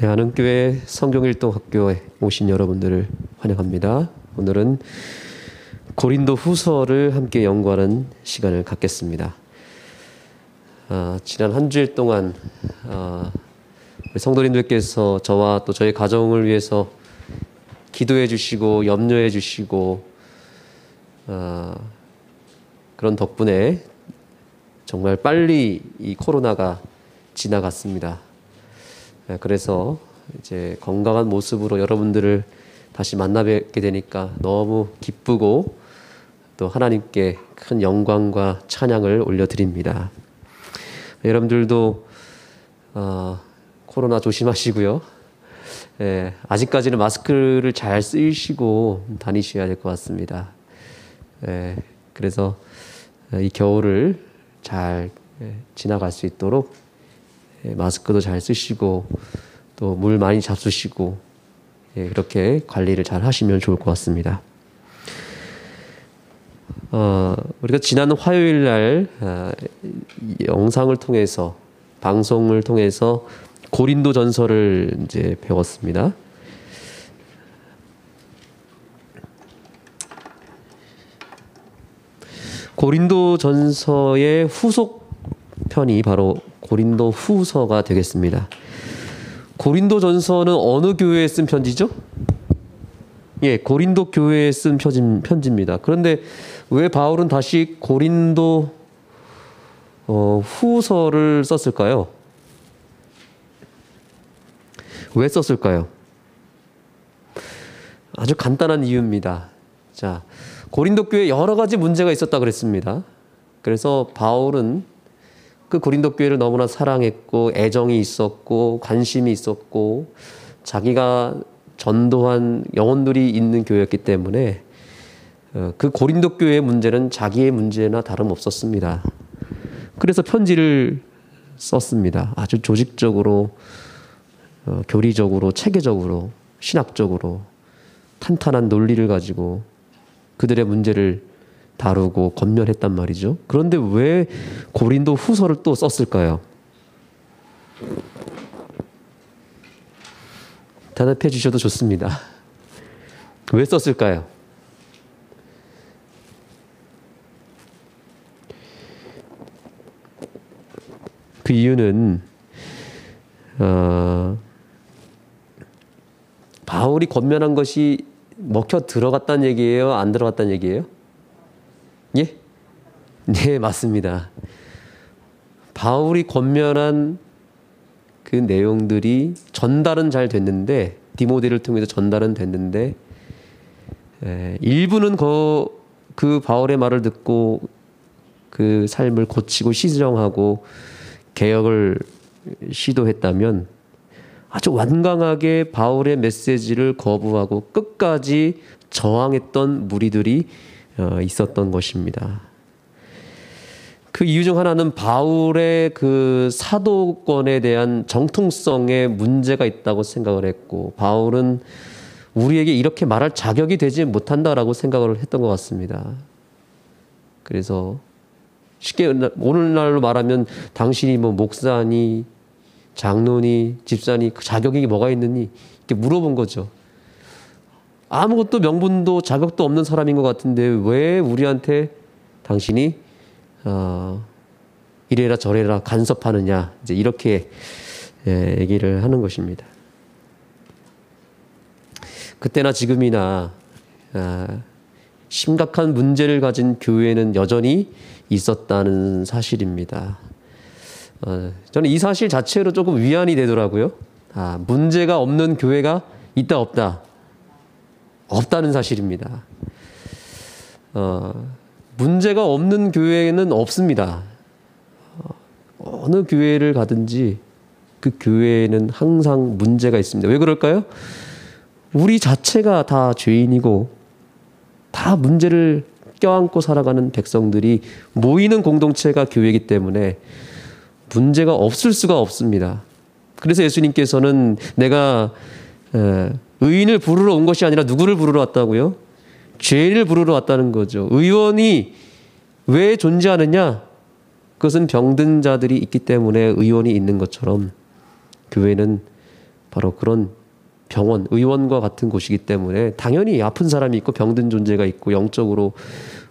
네, 한흥교회 성경일동학교에 오신 여러분들을 환영합니다. 오늘은 고린도 후서를 함께 연구하는 시간을 갖겠습니다. 지난 한 주일 동안 우리 성도님들께서 저와 또 저희 가정을 위해서 기도해 주시고 염려해 주시고 그런 덕분에 정말 빨리 이 코로나가 지나갔습니다. 그래서 이제 건강한 모습으로 여러분들을 다시 만나 뵙게 되니까 너무 기쁘고 또 하나님께 큰 영광과 찬양을 올려드립니다. 여러분들도 코로나 조심하시고요. 아직까지는 마스크를 잘 쓰시고 다니셔야 될 것 같습니다. 그래서 이 겨울을 잘 지나갈 수 있도록 마스크도 잘 쓰시고 또 물 많이 잡수시고 그렇게 관리를 잘 하시면 좋을 것 같습니다. 우리가 지난 화요일 날 영상을 통해서 방송을 통해서 고린도 전서를 이제 배웠습니다. 고린도 전서의 후속 편이 바로 고린도 후서가 되겠습니다. 고린도 전서는 어느 교회에 쓴 편지죠? 고린도 교회에 쓴 편지입니다. 그런데 왜 바울은 다시 고린도 후서를 썼을까요? 왜 썼을까요? 아주 간단한 이유입니다. 자, 고린도 교회에 여러 가지 문제가 있었다 그랬습니다. 그래서 바울은 그 고린도 교회를 너무나 사랑했고 애정이 있었고 관심이 있었고 자기가 전도한 영혼들이 있는 교회였기 때문에 그 고린도 교회의 문제는 자기의 문제나 다름없었습니다. 그래서 편지를 썼습니다. 아주 조직적으로 교리적으로 체계적으로 신학적으로 탄탄한 논리를 가지고 그들의 문제를 다루고 권면했단 말이죠. 그런데 왜 고린도 후서를 또 썼을까요? 대답해 주셔도 좋습니다. 왜 썼을까요? 그 이유는 바울이 권면한 것이 먹혀 들어갔다는 얘기예요? 안 들어갔다는 얘기예요? 예? 네, 맞습니다. 바울이 권면한 그 내용들이 전달은 잘 됐는데 디모데를 통해서 전달은 됐는데 일부는 그 바울의 말을 듣고 그 삶을 고치고 시정하고 개혁을 시도했다면 아주 완강하게 바울의 메시지를 거부하고 끝까지 저항했던 무리들이 있었던 것입니다. 그 이유 중 하나는 바울의 그 사도권에 대한 정통성에 문제가 있다고 생각을 했고 바울은 우리에게 이렇게 말할 자격이 되지 못한다라고 생각을 했던 것 같습니다. 그래서 쉽게 오늘날로 말하면 당신이 뭐 목사니 장로니 집사니 그 자격이 뭐가 있느니 이렇게 물어본 거죠. 아무것도 명분도 자격도 없는 사람인 것 같은데 왜 우리한테 당신이 이래라 저래라 간섭하느냐 이제 이렇게 얘기를 하는 것입니다. 그때나 지금이나 심각한 문제를 가진 교회는 여전히 있었다는 사실입니다. 저는 이 사실 자체로 조금 위안이 되더라고요. 문제가 없는 교회가 있다 없다. 없다는 사실입니다. 문제가 없는 교회는 없습니다. 어느 교회를 가든지 그 교회에는 항상 문제가 있습니다. 왜 그럴까요? 우리 자체가 다 죄인이고 다 문제를 껴안고 살아가는 백성들이 모이는 공동체가 교회이기 때문에 문제가 없을 수가 없습니다. 그래서 예수님께서는 내가 의인을 부르러 온 것이 아니라 누구를 부르러 왔다고요? 죄인을 부르러 왔다는 거죠. 의원이 왜 존재하느냐? 그것은 병든 자들이 있기 때문에 의원이 있는 것처럼 교회는 바로 그런 병원, 의원과 같은 곳이기 때문에 당연히 아픈 사람이 있고 병든 존재가 있고 영적으로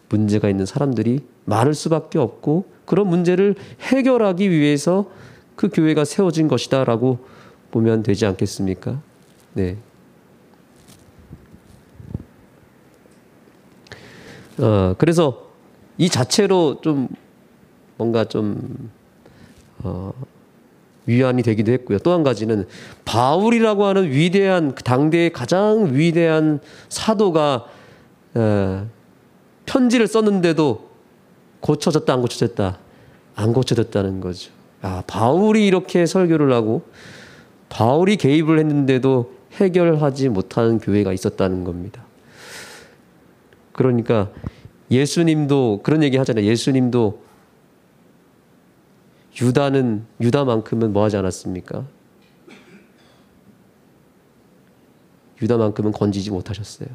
문제가 있는 사람들이 많을 수밖에 없고 그런 문제를 해결하기 위해서 그 교회가 세워진 것이다라고 보면 되지 않겠습니까? 네. 그래서 이 자체로 좀 뭔가 좀 위안이 되기도 했고요. 또 한 가지는 바울이라고 하는 위대한 당대의 가장 위대한 사도가 편지를 썼는데도 고쳐졌다 안 고쳐졌다? 안 고쳐졌다는 거죠. 바울이 이렇게 설교를 하고 바울이 개입을 했는데도 해결하지 못하는 교회가 있었다는 겁니다. 그러니까 예수님도 그런 얘기 하잖아요. 예수님도 유다만큼은 뭐 하지 않았습니까? 유다만큼은 건지지 못하셨어요.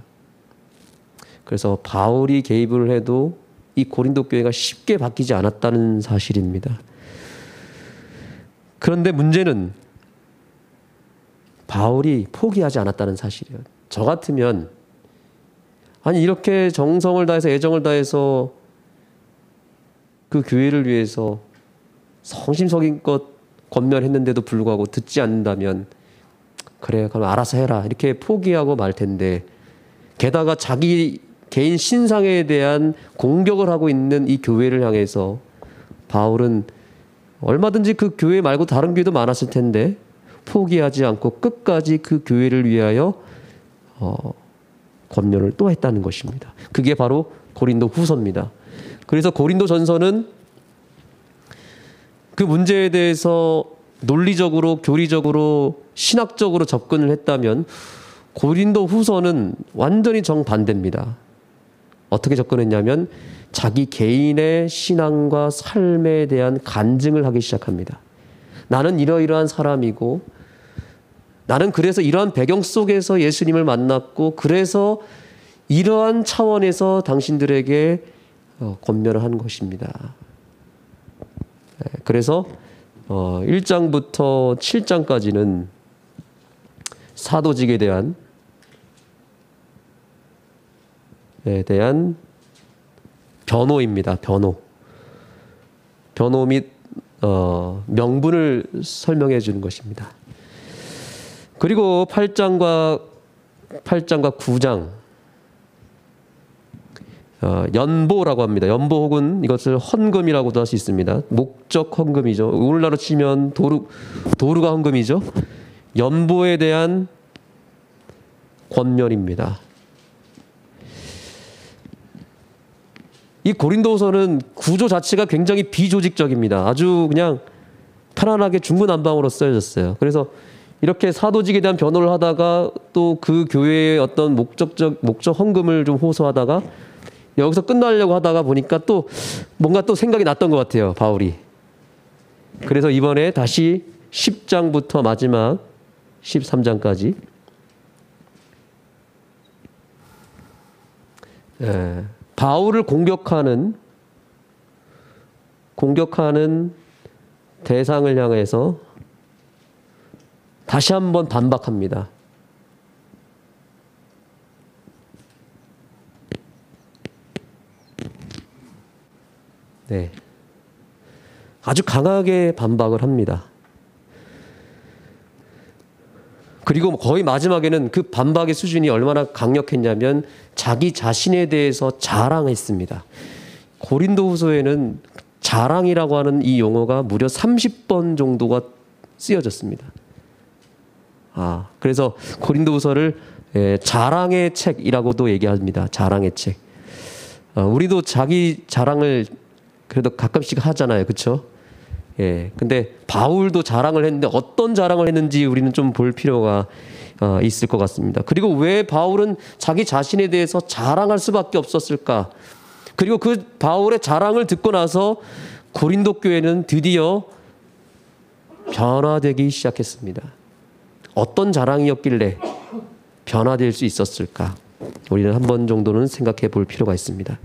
그래서 바울이 개입을 해도 이 고린도 교회가 쉽게 바뀌지 않았다는 사실입니다. 그런데 문제는 바울이 포기하지 않았다는 사실이에요. 저 같으면 아니 이렇게 정성을 다해서 애정을 다해서 그 교회를 위해서 성심성의껏 권면했는데도 불구하고 듣지 않는다면 그래 그럼 알아서 해라 이렇게 포기하고 말 텐데 게다가 자기 개인 신상에 대한 공격을 하고 있는 이 교회를 향해서 바울은 얼마든지 그 교회 말고 다른 교회도 많았을 텐데 포기하지 않고 끝까지 그 교회를 위하여 권면을 또 했다는 것입니다. 그게 바로 고린도 후서입니다. 그래서 고린도 전서는 그 문제에 대해서 논리적으로 교리적으로 신학적으로 접근을 했다면 고린도 후서는 완전히 정반대입니다. 어떻게 접근했냐면 자기 개인의 신앙과 삶에 대한 간증을 하기 시작합니다. 나는 이러이러한 사람이고 나는 그래서 이러한 배경 속에서 예수님을 만났고 그래서 이러한 차원에서 당신들에게 권면을 한 것입니다. 그래서 1장부터 7장까지는 사도직에 대한 변호입니다. 변호 및 명분을 설명해 주는 것입니다. 그리고 8장과 9장 연보라고 합니다. 연보 혹은 이것을 헌금이라고도 할 수 있습니다. 목적 헌금이죠. 오늘날로 치면 도루가 헌금이죠. 연보에 대한 권면입니다. 이 고린도서는 구조 자체가 굉장히 비조직적입니다. 아주 그냥 편안하게 중구난방으로 쓰여졌어요. 그래서 이렇게 사도직에 대한 변호를 하다가 또 그 교회의 어떤 목적 헌금을 좀 호소하다가 여기서 끝나려고 하다가 보니까 또 뭔가 또 생각이 났던 것 같아요. 바울이. 그래서 이번에 다시 10장부터 마지막 13장까지 바울을 공격하는 대상을 향해서 다시 한번 반박합니다. 네. 아주 강하게 반박을 합니다. 그리고 거의 마지막에는 그 반박의 수준이 얼마나 강력했냐면 자기 자신에 대해서 자랑했습니다. 고린도후서에는 자랑이라고 하는 이 용어가 무려 30번 정도가 쓰여졌습니다. 그래서 고린도후서를 자랑의 책이라고도 얘기합니다. 자랑의 책. 우리도 자기 자랑을 그래도 가끔씩 하잖아요. 그렇죠? 근데 바울도 자랑을 했는데 어떤 자랑을 했는지 우리는 좀 볼 필요가 있을 것 같습니다. 그리고 왜 바울은 자기 자신에 대해서 자랑할 수밖에 없었을까? 그리고 그 바울의 자랑을 듣고 나서 고린도 교회는 드디어 변화되기 시작했습니다. 어떤 자랑이었길래 변화될 수 있었을까? 우리는 한 번 정도는 생각해 볼 필요가 있습니다.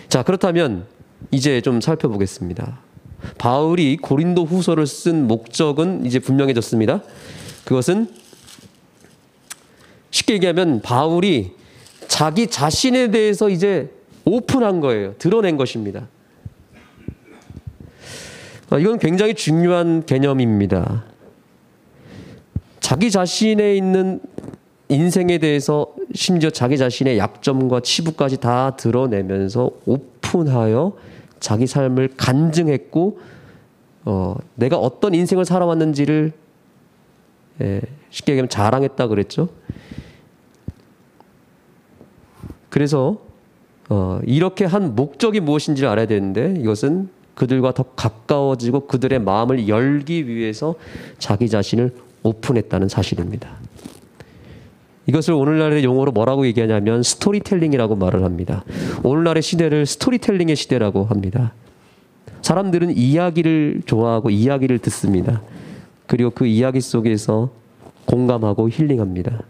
자, 그렇다면 이제 좀 살펴보겠습니다. 바울이 고린도 후서를 쓴 목적은 이제 분명해졌습니다. 그것은 쉽게 얘기하면 바울이 자기 자신에 대해서 이제 오픈한 거예요. 드러낸 것입니다. 이건 굉장히 중요한 개념입니다. 자기 자신에 있는 인생에 대해서 심지어 자기 자신의 약점과 치부까지 다 드러내면서 오픈하여 자기 삶을 간증했고 내가 어떤 인생을 살아왔는지를 쉽게 얘기하면 자랑했다 그랬죠. 그래서 이렇게 한 목적이 무엇인지를 알아야 되는데 이것은 그들과 더 가까워지고 그들의 마음을 열기 위해서 자기 자신을 오픈했다는 사실입니다. 이것을 오늘날의 용어로 뭐라고 얘기하냐면 스토리텔링이라고 말을 합니다. 오늘날의 시대를 스토리텔링의 시대라고 합니다. 사람들은 이야기를 좋아하고 이야기를 듣습니다. 그리고 그 이야기 속에서 공감하고 힐링합니다.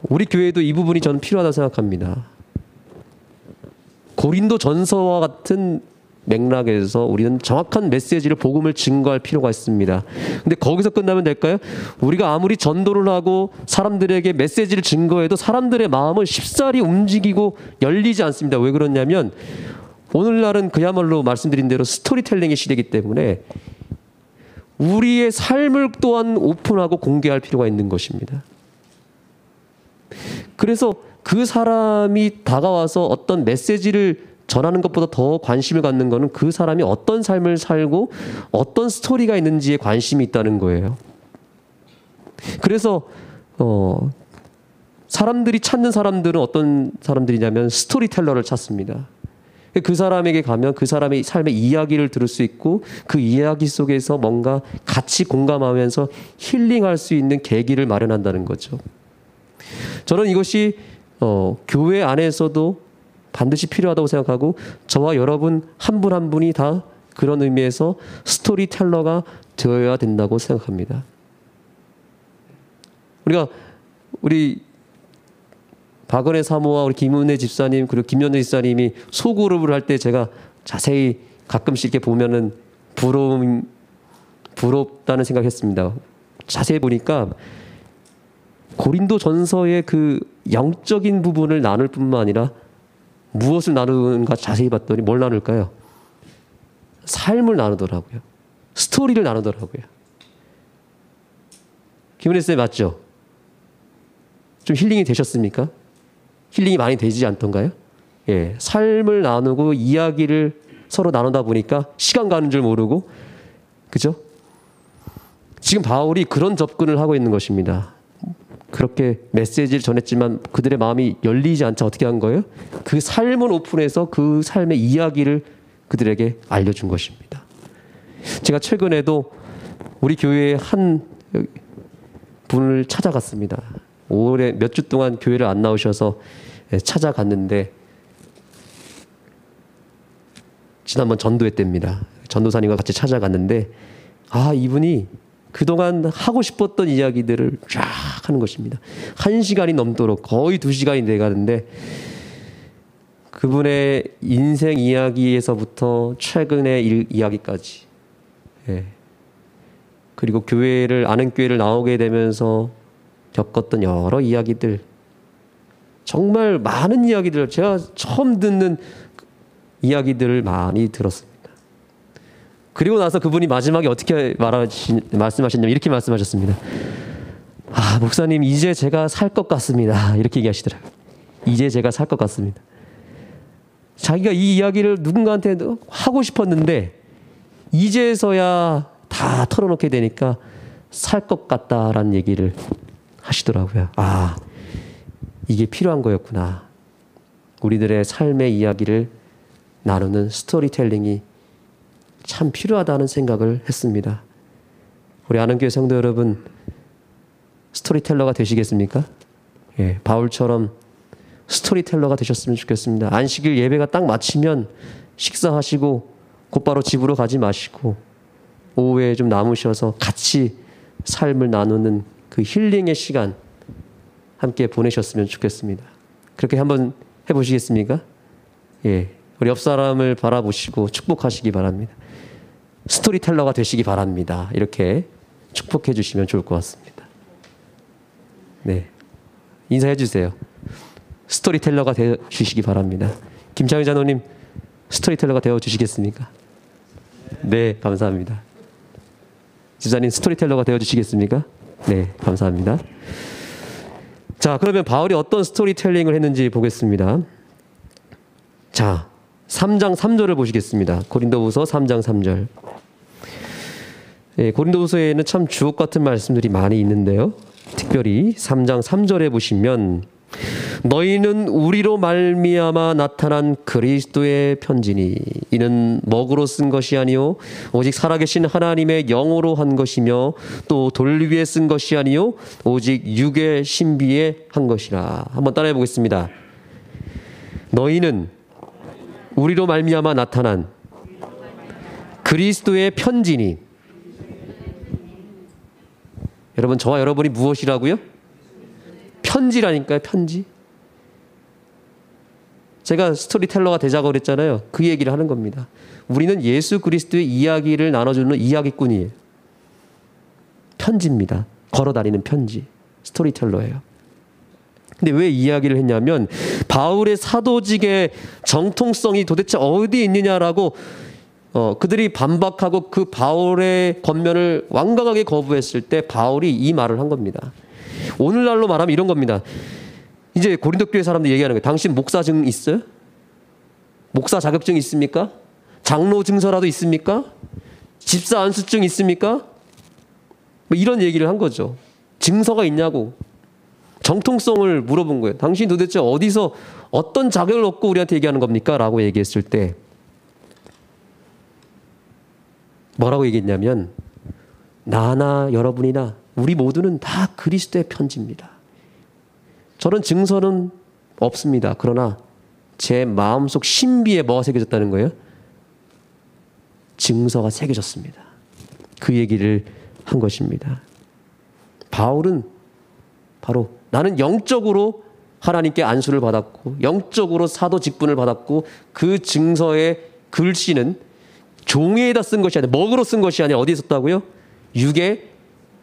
우리 교회도 이 부분이 저는 필요하다고 생각합니다. 고린도 전서와 같은 맥락에서 우리는 정확한 메시지를 복음을 증거할 필요가 있습니다. 근데 거기서 끝나면 될까요? 우리가 아무리 전도를 하고 사람들에게 메시지를 증거해도 사람들의 마음은 쉽사리 움직이고 열리지 않습니다. 왜 그러냐면 오늘날은 그야말로 말씀드린 대로 스토리텔링의 시대이기 때문에 우리의 삶을 또한 오픈하고 공개할 필요가 있는 것입니다. 그래서 그 사람이 다가와서 어떤 메시지를 전하는 것보다 더 관심을 갖는 것은 그 사람이 어떤 삶을 살고 어떤 스토리가 있는지에 관심이 있다는 거예요. 그래서 사람들이 찾는 사람들은 어떤 사람들이냐면 스토리텔러를 찾습니다. 그 사람에게 가면 그 사람의 삶의 이야기를 들을 수 있고 그 이야기 속에서 뭔가 같이 공감하면서 힐링할 수 있는 계기를 마련한다는 거죠. 저는 이것이 교회 안에서도 반드시 필요하다고 생각하고 저와 여러분 한 분 한 분이 다 그런 의미에서 스토리텔러가 되어야 된다고 생각합니다. 우리 박은혜 사모와 우리 김은혜 집사님 그리고 김연애 집사님이 소그룹을 할 때 제가 자세히 가끔씩 이렇게 보면은 부럽다는 생각했습니다. 자세히 보니까 고린도 전서의 그 영적인 부분을 나눌 뿐만 아니라 무엇을 나누는가 자세히 봤더니 뭘 나눌까요? 삶을 나누더라고요. 스토리를 나누더라고요. 김은혜 쌤 맞죠? 좀 힐링이 되셨습니까? 힐링이 많이 되지 않던가요? 예, 삶을 나누고 이야기를 서로 나누다 보니까 시간 가는 줄 모르고 그죠? 지금 바울이 그런 접근을 하고 있는 것입니다. 그렇게 메시지를 전했지만 그들의 마음이 열리지 않자 어떻게 한 거예요? 그 삶을 오픈해서 그 삶의 이야기를 그들에게 알려준 것입니다. 제가 최근에도 우리 교회의 한 분을 찾아갔습니다. 올해 몇 주 동안 교회를 안 나오셔서 찾아갔는데 지난번 전도회 때입니다. 전도사님과 같이 찾아갔는데 이분이 그동안 하고 싶었던 이야기들을 쫙 하는 것입니다. 1시간이 넘도록 거의 2시간이 돼가는데 그분의 인생 이야기에서부터 최근의 이야기까지 그리고 아는 교회를 나오게 되면서 겪었던 여러 이야기들 정말 많은 이야기들 제가 처음 듣는 이야기들을 많이 들었습니다. 그리고 나서 그분이 마지막에 어떻게 말씀하셨냐면 이렇게 말씀하셨습니다. 목사님 이제 제가 살 것 같습니다. 이렇게 얘기하시더라고요. 이제 제가 살 것 같습니다. 자기가 이 이야기를 누군가한테 하고 싶었는데 이제서야 다 털어놓게 되니까 살 것 같다라는 얘기를 하시더라고요. 이게 필요한 거였구나. 우리들의 삶의 이야기를 나누는 스토리텔링이 참 필요하다는 생각을 했습니다. 우리 아는교회 성도 여러분 스토리텔러가 되시겠습니까? 바울처럼 스토리텔러가 되셨으면 좋겠습니다. 안식일 예배가 딱 마치면 식사하시고 곧바로 집으로 가지 마시고 오후에 좀 남으셔서 같이 삶을 나누는 그 힐링의 시간 함께 보내셨으면 좋겠습니다. 그렇게 한번 해보시겠습니까? 우리 옆 사람을 바라보시고 축복하시기 바랍니다. 스토리텔러가 되시기 바랍니다. 이렇게 축복해 주시면 좋을 것 같습니다. 네. 인사해 주세요. 스토리텔러가 되어 주시기 바랍니다. 김창희 장로님, 스토리텔러가 되어 주시겠습니까? 네, 감사합니다. 집사님, 스토리텔러가 되어 주시겠습니까? 네, 감사합니다. 자, 그러면 바울이 어떤 스토리텔링을 했는지 보겠습니다. 자, 3장 3절을 보시겠습니다. 고린도후서 3장 3절. 예, 고린도후서에는 참 주옥 같은 말씀들이 많이 있는데요. 특별히 3장 3절에 보시면 너희는 우리로 말미암아 나타난 그리스도의 편지니 이는 먹으로 쓴 것이 아니요 오직 살아계신 하나님의 영으로 한 것이며 또 돌 위에 쓴 것이 아니요 오직 육의 신비에 한 것이라. 한번 따라해 보겠습니다. 너희는 우리로 말미암아 나타난 그리스도의 편지니. 여러분, 저와 여러분이 무엇이라고요? 편지라니까요. 편지. 제가 스토리텔러가 되자고 그랬잖아요. 그 얘기를 하는 겁니다. 우리는 예수 그리스도의 이야기를 나눠주는 이야기꾼이에요. 편지입니다. 걸어다니는 편지. 스토리텔러예요. 근데 왜 이야기를 했냐면 바울의 사도직의 정통성이 도대체 어디에 있느냐라고 그들이 반박하고 그 바울의 권면을 완강하게 거부했을 때 바울이 이 말을 한 겁니다. 오늘날로 말하면 이런 겁니다. 이제 고린도 교회 사람들 얘기하는 거예요. 당신 목사증 있어요? 목사 자격증 있습니까? 장로 증서라도 있습니까? 집사 안수증 있습니까? 뭐 이런 얘기를 한 거죠. 증서가 있냐고. 정통성을 물어본 거예요. 당신 도대체 어디서 어떤 자격을 얻고 우리한테 얘기하는 겁니까? 라고 얘기했을 때 뭐라고 얘기했냐면 나나 여러분이나 우리 모두는 다 그리스도의 편지입니다. 저는 증서는 없습니다. 그러나 제 마음속 신비에 뭐가 새겨졌다는 거예요? 증서가 새겨졌습니다. 그 얘기를 한 것입니다. 바울은 바로 나는 영적으로 하나님께 안수를 받았고 영적으로 사도 직분을 받았고 그 증서의 글씨는 종이에다 쓴 것이 아니라 먹으로 쓴 것이 아니라 어디에 썼다고요? 육의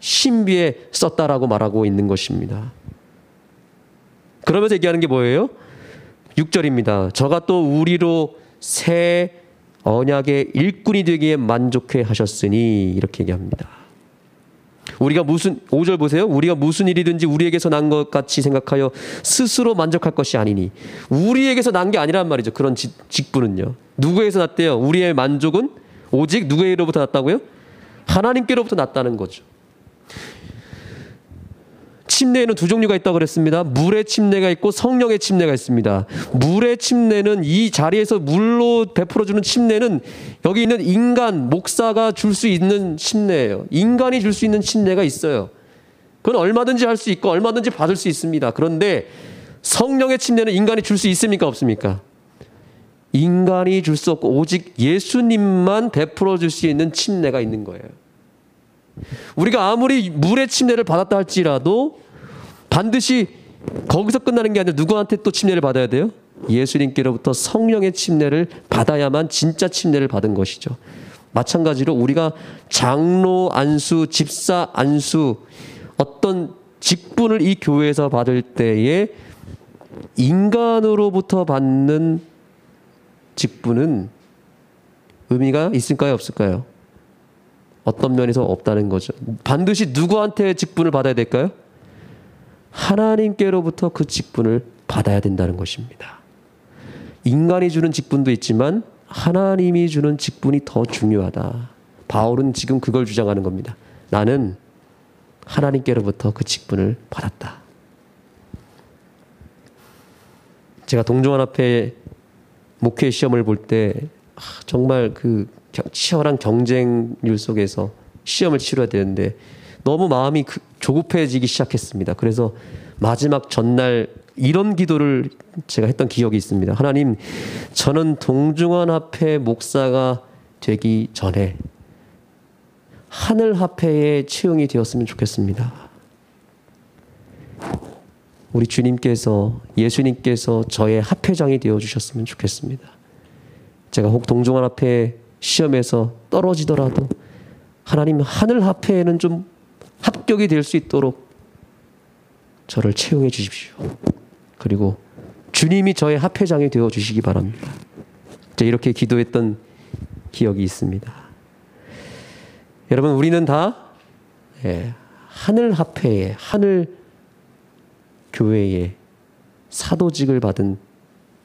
신비에 썼다라고 말하고 있는 것입니다. 그러면서 얘기하는 게 뭐예요? 6절입니다. 저가 또 우리로 새 언약의 일꾼이 되기에 만족해 하셨으니 이렇게 얘기합니다. 우리가 5절 보세요. 우리가 무슨 일이든지 우리에게서 난 것 같이 생각하여 스스로 만족할 것이 아니니. 우리에게서 난 게 아니란 말이죠. 그런 직분은요. 누구에게서 났대요? 우리의 만족은 오직 누구에게로부터 났다고요? 하나님께로부터 났다는 거죠. 침례에는 두 종류가 있다고 그랬습니다. 물의 침례가 있고 성령의 침례가 있습니다. 물의 침례는 이 자리에서 물로 베풀어주는 침례는 여기 있는 인간, 목사가 줄 수 있는 침례예요. 인간이 줄 수 있는 침례가 있어요. 그건 얼마든지 할 수 있고 얼마든지 받을 수 있습니다. 그런데 성령의 침례는 인간이 줄 수 있습니까? 없습니까? 인간이 줄 수 없고 오직 예수님만 베풀어 줄 수 있는 침례가 있는 거예요. 우리가 아무리 물의 침례를 받았다 할지라도 반드시 거기서 끝나는 게 아니라 누구한테 또 침례를 받아야 돼요? 예수님께로부터 성령의 침례를 받아야만 진짜 침례를 받은 것이죠. 마찬가지로 우리가 장로 안수, 집사 안수 어떤 직분을 이 교회에서 받을 때에 인간으로부터 받는 직분은 의미가 있을까요? 없을까요? 어떤 면에서 없다는 거죠. 반드시 누구한테 직분을 받아야 될까요? 하나님께로부터 그 직분을 받아야 된다는 것입니다. 인간이 주는 직분도 있지만 하나님이 주는 직분이 더 중요하다. 바울은 지금 그걸 주장하는 겁니다. 나는 하나님께로부터 그 직분을 받았다. 제가 동종원 앞에 목회 시험을 볼 때 정말 그 치열한 경쟁률 속에서 시험을 치러야 되는데 너무 마음이 조급해지기 시작했습니다. 그래서 마지막 전날 이런 기도를 제가 했던 기억이 있습니다. 하나님, 저는 동중원 합회 목사가 되기 전에 하늘 합회에 채용이 되었으면 좋겠습니다. 우리 주님께서, 예수님께서 저의 합회장이 되어주셨으면 좋겠습니다. 제가 혹 동중원 합회 시험에서 떨어지더라도 하나님 하늘 합회에는 좀 합격이 될 수 있도록 저를 채용해 주십시오. 그리고 주님이 저의 합회장이 되어 주시기 바랍니다. 이렇게 기도했던 기억이 있습니다. 여러분, 우리는 다 하늘 합회에, 하늘 교회에 사도직을 받은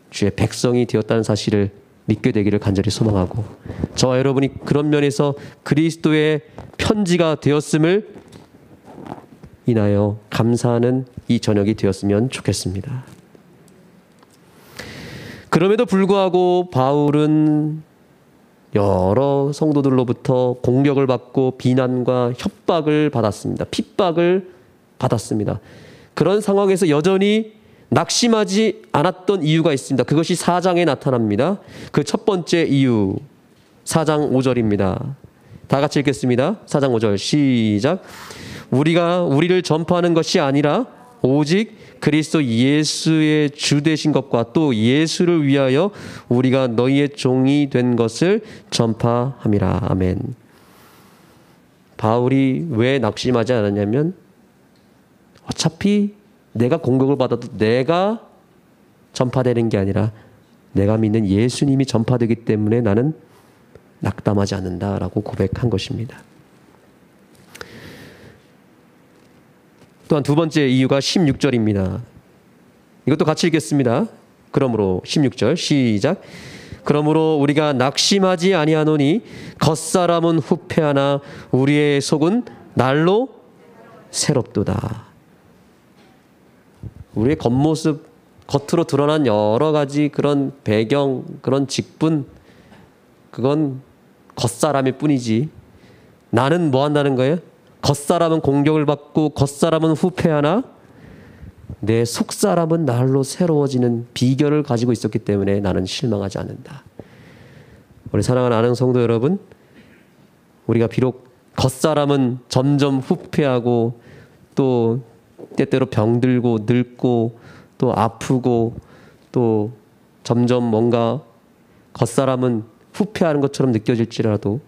주의 백성이 되었다는 사실을 믿게 되기를 간절히 소망하고, 저와 여러분이 그런 면에서 그리스도의 편지가 되었음을 인하여 감사하는 이 저녁이 되었으면 좋겠습니다. 그럼에도 불구하고 바울은 여러 성도들로부터 공격을 받고 비난과 협박을 받았습니다. 핍박을 받았습니다. 그런 상황에서 여전히 낙심하지 않았던 이유가 있습니다. 그것이 4장에 나타납니다. 그 첫 번째 이유, 4장 5절입니다. 다 같이 읽겠습니다. 4장 5절 시작. 우리가 우리를 전파하는 것이 아니라 오직 그리스도 예수의 주 되신 것과 또 예수를 위하여 우리가 너희의 종이 된 것을 전파함이라. 아멘. 바울이 왜 낙심하지 않았냐면, 어차피 내가 공격을 받아도 내가 전파되는 게 아니라 내가 믿는 예수님이 전파되기 때문에 나는 낙담하지 않는다라고 고백한 것입니다. 또한 두 번째 이유가 16절입니다. 이것도 같이 읽겠습니다. 그러므로 16절 시작. 그러므로 우리가 낙심하지 아니하노니 겉사람은 후패하나 우리의 속은 날로 새롭도다. 우리의 겉모습, 겉으로 드러난 여러 가지 그런 배경, 그런 직분, 그건 겉사람일 뿐이지, 나는 뭐 한다는 거예요? 겉사람은 공격을 받고 겉사람은 후패하나 내 속사람은 날로 새로워지는 비결을 가지고 있었기 때문에 나는 실망하지 않는다. 우리 사랑하는 아는 성도 여러분, 우리가 비록 겉사람은 점점 후패하고 또 때때로 병들고 늙고 또 아프고 또 점점 뭔가 겉사람은 후패하는 것처럼 느껴질지라도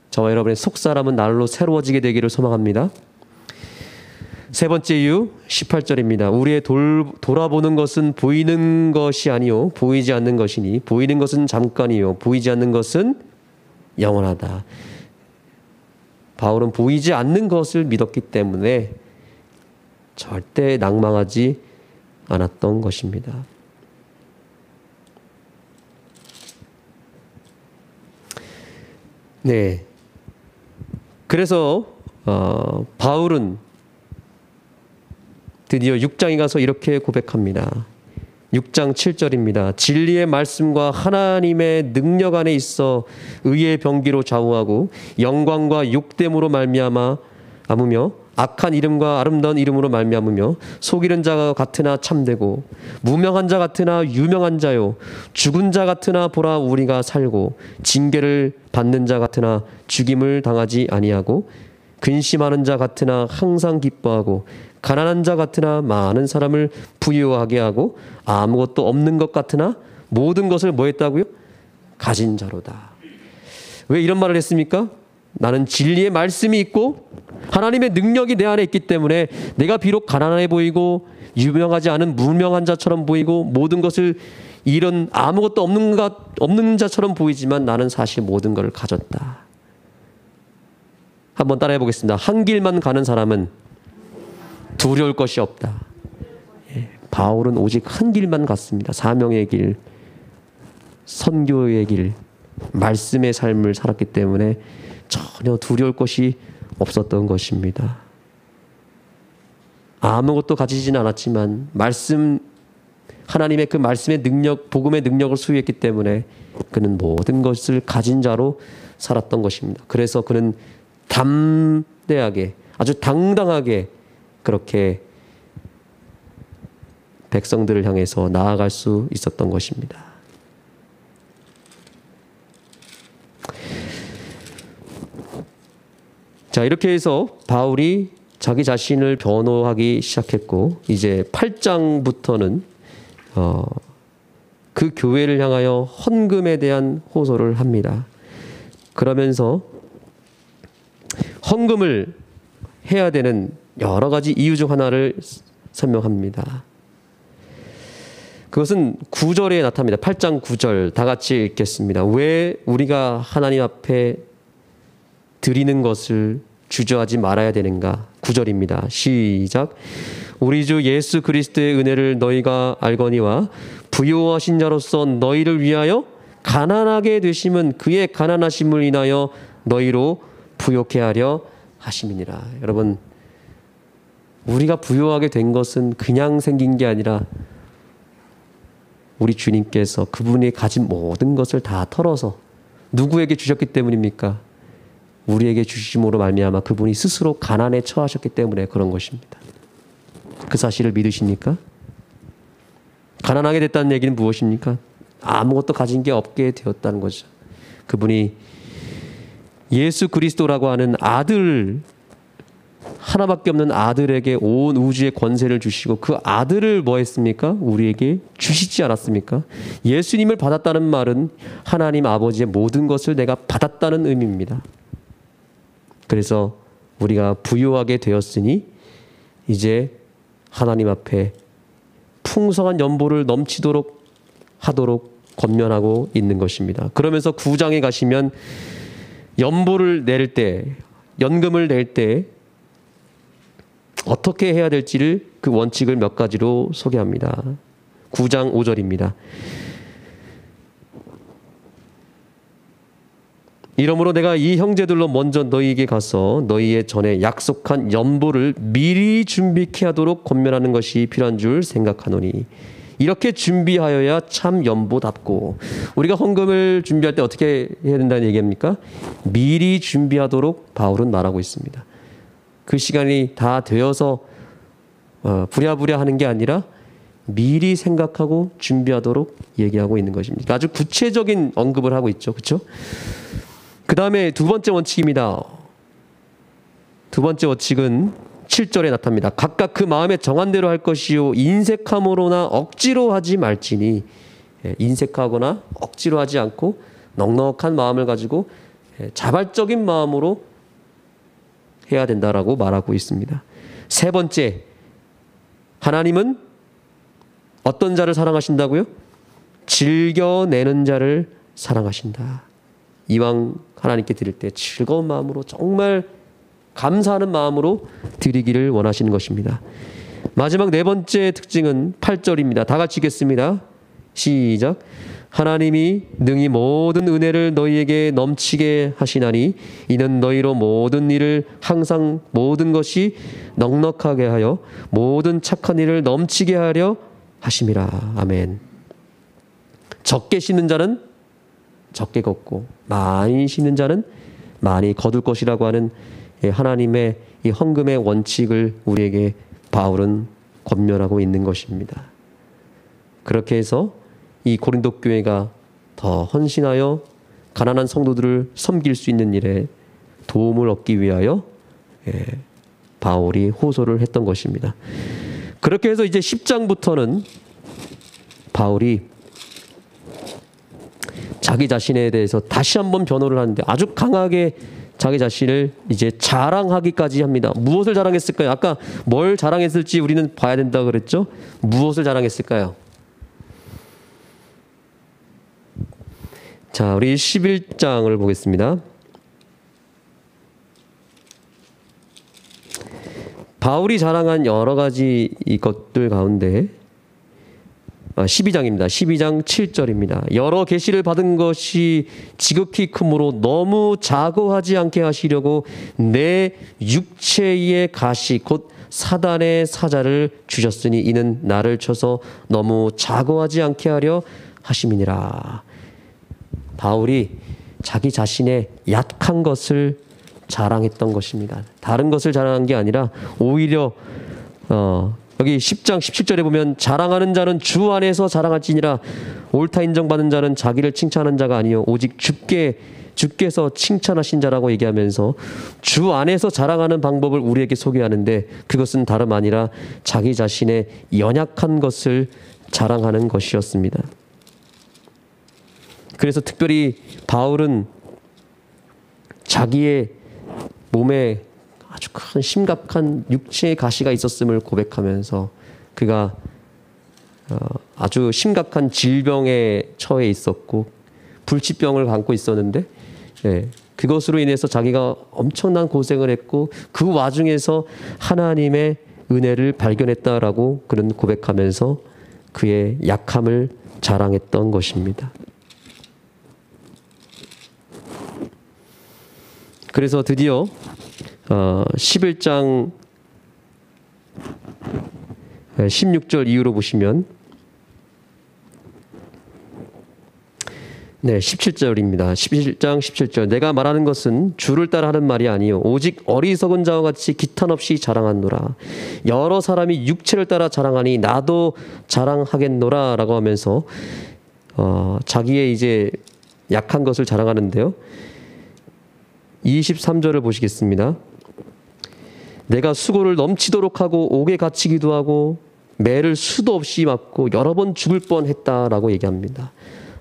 저와 여러분의 속사람은 날로 새로워지게 되기를 소망합니다. 세 번째 이유 18절입니다. 우리의 돌아보는 것은 보이는 것이 아니요 보이지 않는 것이니 보이는 것은 잠깐이요 보이지 않는 것은 영원하다. 바울은 보이지 않는 것을 믿었기 때문에 절대 낭망하지 않았던 것입니다. 네. 그래서 바울은 드디어 6장에 가서 이렇게 고백합니다. 6장 7절입니다. 진리의 말씀과 하나님의 능력 안에 있어 의의 병기로 좌우하고 영광과 욕됨으로 말미암으며 악한 이름과 아름다운 이름으로 말미암으며 속이는 자가 같으나 참되고 무명한 자 같으나 유명한 자요 죽은 자 같으나 보라 우리가 살고 징계를 받는 자 같으나 죽임을 당하지 아니하고 근심하는 자 같으나 항상 기뻐하고 가난한 자 같으나 많은 사람을 부유하게 하고 아무것도 없는 것 같으나 모든 것을 뭐 했다고요? 가진 자로다. 왜 이런 말을 했습니까? 나는 진리의 말씀이 있고 하나님의 능력이 내 안에 있기 때문에 내가 비록 가난해 보이고 유명하지 않은 무명한 자처럼 보이고 모든 것을 잃은 아무것도 없는 자처럼 보이지만 나는 사실 모든 것을 가졌다. 한번 따라해 보겠습니다. 한 길만 가는 사람은 두려울 것이 없다. 바울은 오직 한 길만 갔습니다. 사명의 길, 선교의 길, 말씀의 삶을 살았기 때문에 전혀 두려울 것이 없었던 것입니다. 아무것도 가지진 않았지만 하나님의 그 말씀의 능력, 복음의 능력을 소유했기 때문에 그는 모든 것을 가진 자로 살았던 것입니다. 그래서 그는 담대하게, 아주 당당하게 그렇게 백성들을 향해서 나아갈 수 있었던 것입니다. 자, 이렇게 해서 바울이 자기 자신을 변호하기 시작했고 이제 8장부터는 그 교회를 향하여 헌금에 대한 호소를 합니다. 그러면서 헌금을 해야 되는 여러 가지 이유 중 하나를 설명합니다. 그것은 9절에 나타납니다. 8장 9절 다 같이 읽겠습니다. 왜 우리가 하나님 앞에 드리는 것을 주저하지 말아야 되는가? 9절입니다. 시작. 우리 주 예수 그리스도의 은혜를 너희가 알거니와 부요하신 자로서 너희를 위하여 가난하게 되심은 그의 가난하심을 인하여 너희로 부요케 하려 하심이니라. 여러분, 우리가 부요하게 된 것은 그냥 생긴 게 아니라 우리 주님께서 그분이 가진 모든 것을 다 털어서 누구에게 주셨기 때문입니까? 우리에게 주심으로 말미암아 그분이 스스로 가난에 처하셨기 때문에 그런 것입니다. 그 사실을 믿으십니까? 가난하게 됐다는 얘기는 무엇입니까? 아무것도 가진 게 없게 되었다는 거죠. 그분이 예수 그리스도라고 하는 아들, 하나밖에 없는 아들에게 온 우주의 권세를 주시고 그 아들을 뭐 했습니까? 우리에게 주시지 않았습니까? 예수님을 받았다는 말은 하나님 아버지의 모든 것을 내가 받았다는 의미입니다. 그래서 우리가 부유하게 되었으니 이제 하나님 앞에 풍성한 연보를 넘치도록 하도록 권면하고 있는 것입니다. 그러면서 9장에 가시면 연보를 낼 때, 연금을 낼 때 어떻게 해야 될지를 그 원칙을 몇 가지로 소개합니다. 9장 5절입니다. 이러므로 내가 이 형제들로 먼저 너희에게 가서 너희의 전에 약속한 연보를 미리 준비케 하도록 권면하는 것이 필요한 줄 생각하노니 이렇게 준비하여야 참 연보답고. 우리가 헌금을 준비할 때 어떻게 해야 된다는 얘기입니까? 미리 준비하도록 바울은 말하고 있습니다. 그 시간이 다 되어서 부랴부랴 하는 게 아니라 미리 생각하고 준비하도록 얘기하고 있는 것입니다. 아주 구체적인 언급을 하고 있죠. 그렇죠? 그 다음에 두 번째 원칙입니다. 두 번째 원칙은 7절에 나타납니다. 각각 그 마음에 정한 대로 할 것이요 인색함으로나 억지로 하지 말지니. 인색하거나 억지로 하지 않고 넉넉한 마음을 가지고 자발적인 마음으로 해야 된다라고 말하고 있습니다. 세 번째, 하나님은 어떤 자를 사랑하신다고요? 즐겨내는 자를 사랑하신다. 이왕 하나님께 드릴 때 즐거운 마음으로, 정말 감사하는 마음으로 드리기를 원하시는 것입니다. 마지막 네 번째 특징은 8절입니다. 다 같이 읽겠습니다. 시작. 하나님이 능히 모든 은혜를 너희에게 넘치게 하시나니 이는 너희로 모든 일을 항상 모든 것이 넉넉하게 하여 모든 착한 일을 넘치게 하려 하심이라. 아멘. 적게 심는 자는 적게 걷고 많이 심는 자는 많이 거둘 것이라고 하는 하나님의 이 헌금의 원칙을 우리에게 바울은 권면하고 있는 것입니다. 그렇게 해서 이 고린도 교회가 더 헌신하여 가난한 성도들을 섬길 수 있는 일에 도움을 얻기 위하여 바울이 호소를 했던 것입니다. 그렇게 해서 이제 10장부터는 바울이 자기 자신에 대해서 다시 한번 변호를 하는데 아주 강하게 자기 자신을 이제 자랑하기까지 합니다. 무엇을 자랑했을까요? 아까 뭘 자랑했을지 우리는 봐야 된다 그랬죠? 무엇을 자랑했을까요? 자, 우리 11장을 보겠습니다. 바울이 자랑한 여러 가지 이것들 가운데 12장입니다. 12장 7절입니다. 여러 계시를 받은 것이 지극히 크므로 너무 자고하지 않게 하시려고 내 육체의 가시 곧 사단의 사자를 주셨으니 이는 나를 쳐서 너무 자고하지 않게 하려 하심이니라. 바울이 자기 자신의 약한 것을 자랑했던 것입니다. 다른 것을 자랑한 게 아니라 오히려 여기 10장 17절에 보면 자랑하는 자는 주 안에서 자랑할지니라. 옳다 인정받는 자는 자기를 칭찬하는 자가 아니요 오직 주께서 칭찬하신 자라고 얘기하면서 주 안에서 자랑하는 방법을 우리에게 소개하는데 그것은 다름 아니라 자기 자신의 연약한 것을 자랑하는 것이었습니다. 그래서 특별히 바울은 자기의 몸에 아주 큰 심각한 육체의 가시가 있었음을 고백하면서 그가 아주 심각한 질병에 처해 있었고 불치병을 갖고 있었는데 그것으로 인해서 자기가 엄청난 고생을 했고 그 와중에서 하나님의 은혜를 발견했다라고 그는 고백하면서 그의 약함을 자랑했던 것입니다. 그래서 드디어 11장 16절 이후로 보시면 17절입니다. 11장 17절. 내가 말하는 것은 주를 따라 하는 말이 아니요 오직 어리석은 자와 같이 기탄 없이 자랑하노라. 여러 사람이 육체를 따라 자랑하니 나도 자랑하겠노라 라고 하면서 자기의 이제 약한 것을 자랑하는데요. 23절을 보시겠습니다. 내가 수고를 넘치도록 하고 옥에 갇히기도 하고 매를 수도 없이 맞고 여러 번 죽을 뻔했다라고 얘기합니다.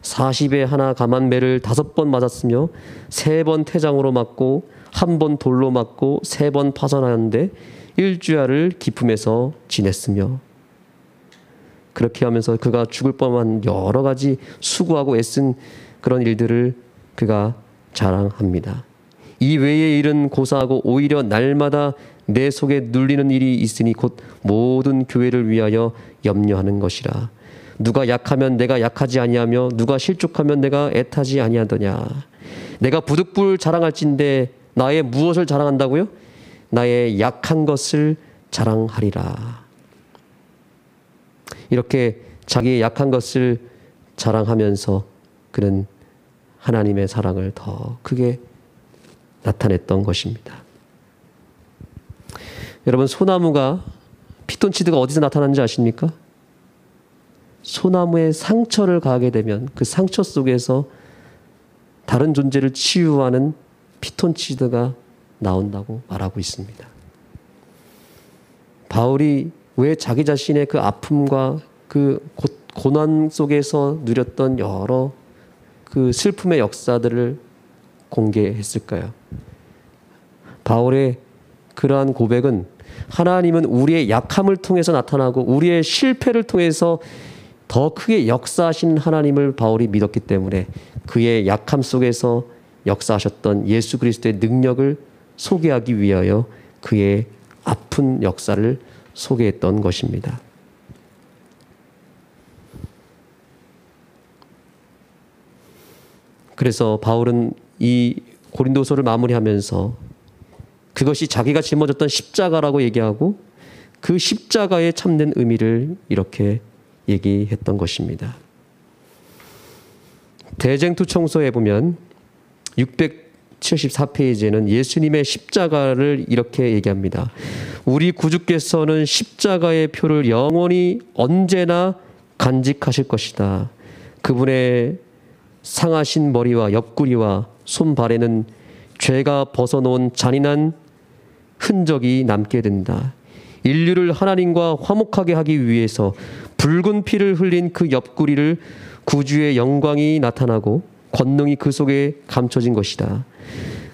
40에 하나 감한 매를 5번 맞았으며 3번 태장으로 맞고 1번 돌로 맞고 3번 파선하였는데 일주야를 기품에서 지냈으며 그렇게 하면서 그가 죽을 뻔한 여러 가지 수고하고 애쓴 그런 일들을 그가 자랑합니다. 이 외의 일은 고사하고 오히려 날마다 내 속에 눌리는 일이 있으니 곧 모든 교회를 위하여 염려하는 것이라. 누가 약하면 내가 약하지 아니하며 누가 실족하면 내가 애타지 아니하더냐. 내가 부득불 자랑할진대 나의 무엇을 자랑한다고요? 나의 약한 것을 자랑하리라. 이렇게 자기의 약한 것을 자랑하면서 그는 하나님의 사랑을 더 크게 나타냈던 것입니다. 여러분, 소나무가 피톤치드가 어디서 나타나는지 아십니까? 소나무에 상처를 가하게 되면 그 상처 속에서 다른 존재를 치유하는 피톤치드가 나온다고 말하고 있습니다. 바울이 왜 자기 자신의 그 아픔과 그 고난 속에서 누렸던 여러 그 슬픔의 역사들을 공개했을까요? 바울의 그러한 고백은 하나님은 우리의 약함을 통해서 나타나고 우리의 실패를 통해서 더 크게 역사하신 하나님을 바울이 믿었기 때문에 그의 약함 속에서 역사하셨던 예수 그리스도의 능력을 소개하기 위하여 그의 아픈 역사를 소개했던 것입니다. 그래서 바울은 이 고린도서를 마무리하면서 그것이 자기가 짊어졌던 십자가라고 얘기하고 그 십자가의 참된 의미를 이렇게 얘기했던 것입니다. 대쟁투청서에 보면 674페이지에는 예수님의 십자가를 이렇게 얘기합니다. 우리 구주께서는 십자가의 표를 영원히 언제나 간직하실 것이다. 그분의 상하신 머리와 옆구리와 손발에는 죄가 벗어놓은 잔인한 흔적이 남게 된다. 인류를 하나님과 화목하게 하기 위해서 붉은 피를 흘린 그 옆구리를 구주의 영광이 나타나고 권능이 그 속에 감춰진 것이다.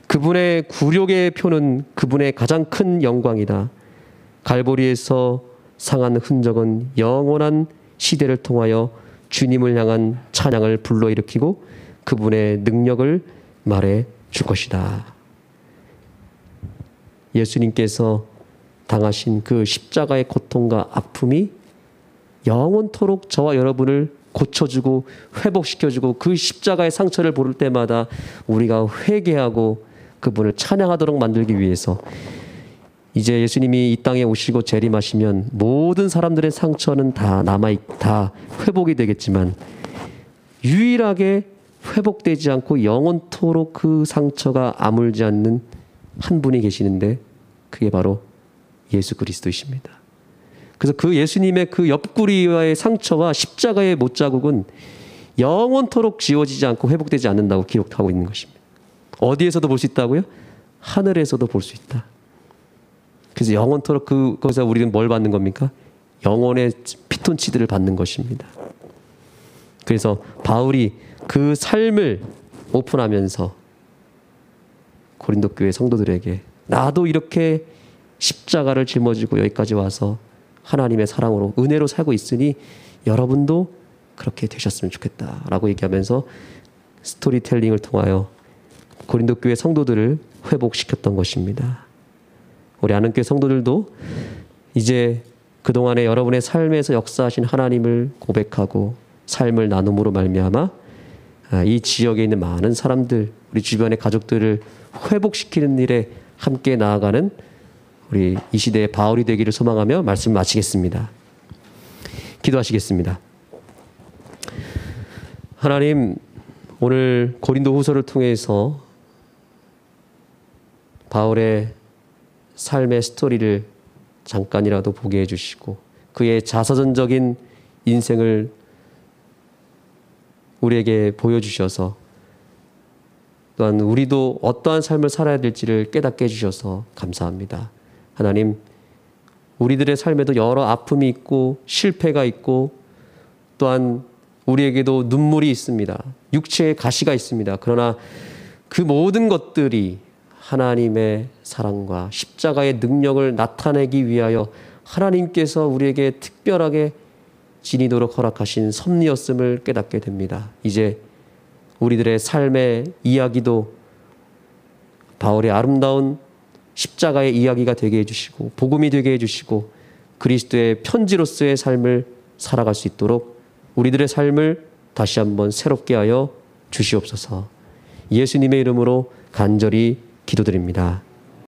그분의 굴욕의 표는 그분의 가장 큰 영광이다. 갈보리에서 상한 흔적은 영원한 시대를 통하여 주님을 향한 찬양을 불러일으키고 그분의 능력을 말해 줄 것이다. 예수님께서 당하신 그 십자가의 고통과 아픔이 영원토록 저와 여러분을 고쳐주고 회복시켜주고 그 십자가의 상처를 볼 때마다 우리가 회개하고 그분을 찬양하도록 만들기 위해서 이제 예수님이 이 땅에 오시고 재림하시면 모든 사람들의 상처는 다 다 회복이 되겠지만 유일하게 회복되지 않고 영원토록 그 상처가 아물지 않는 한 분이 계시는데 그게 바로 예수 그리스도이십니다. 그래서 그 예수님의 그 옆구리와의 상처와 십자가의 못자국은 영원토록 지워지지 않고 회복되지 않는다고 기록하고 있는 것입니다. 어디에서도 볼 수 있다고요? 하늘에서도 볼 수 있다. 그래서 영원토록 그것에서 우리는 뭘 받는 겁니까? 영원의 피톤치드를 받는 것입니다. 그래서 바울이 그 삶을 오픈하면서 고린도 교회 성도들에게 나도 이렇게 십자가를 짊어지고 여기까지 와서 하나님의 사랑으로 은혜로 살고 있으니 여러분도 그렇게 되셨으면 좋겠다라고 얘기하면서 스토리텔링을 통하여 고린도 교회 성도들을 회복시켰던 것입니다. 우리 아는교회 성도들도 이제 그동안에 여러분의 삶에서 역사하신 하나님을 고백하고 삶을 나눔으로 말미암아 이 지역에 있는 많은 사람들, 우리 주변의 가족들을 회복시키는 일에 함께 나아가는 우리 이 시대의 바울이 되기를 소망하며 말씀을 마치겠습니다. 기도하시겠습니다. 하나님, 오늘 고린도 후서를 통해서 바울의 삶의 스토리를 잠깐이라도 보게 해주시고 그의 자서전적인 인생을 우리에게 보여주셔서 또한 우리도 어떠한 삶을 살아야 될지를 깨닫게 해주셔서 감사합니다. 하나님, 우리들의 삶에도 여러 아픔이 있고 실패가 있고 또한 우리에게도 눈물이 있습니다. 육체의 가시가 있습니다. 그러나 그 모든 것들이 하나님의 사랑과 십자가의 능력을 나타내기 위하여 하나님께서 우리에게 특별하게 지니도록 허락하신 섭리였음을 깨닫게 됩니다. 이제 우리들의 삶의 이야기도 바울의 아름다운 십자가의 이야기가 되게 해주시고 복음이 되게 해주시고 그리스도의 편지로서의 삶을 살아갈 수 있도록 우리들의 삶을 다시 한번 새롭게 하여 주시옵소서. 예수님의 이름으로 간절히 기도드립니다.